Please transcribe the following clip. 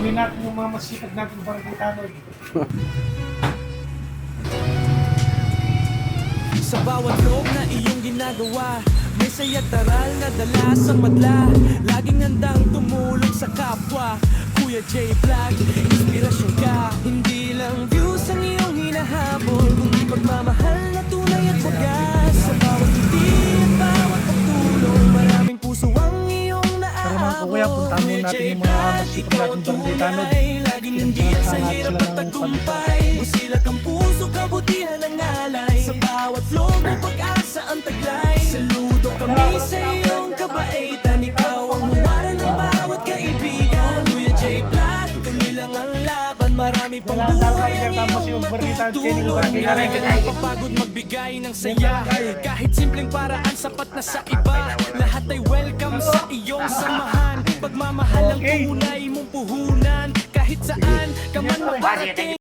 Gawin natin yung mga masipag natin barangay tanod. Sa bawat loob na iyong ginagawa, may saya't taral na dala sa madla. Laging handang tumulong sa kapwa. Kuya J Vlog, inspirasyon ka. Hindi lang views ang iyong hinahabol, kundi pagmamahal na tunay at wagas. Sa bawat ngiti at bawat pagtulong, maraming puso ang iyong naahabol. Kuya, puntahan mo natin yung mga masipag natin barangay tanod. Laging nandiyan sa hirap at tagumpay. Busilak ang puso, kabutihan ang alay. Sa bawat loob ng pag-asa ang taglay. Saludo kami sa iyong kabaitan. Ikaw ang huwara ng bawat kaibigan. Kuya J Vlog, tuloy lang ang laban. Marami pang buhay ang iyong matutulungan. Kapagod magbigay ng saya, kahit simpleng paraan sapat na sa iba. Lahat ay welcome sa iyong samahan. Pagmamahal ang tunay mong puhunan. Kahit saan ka man makarating.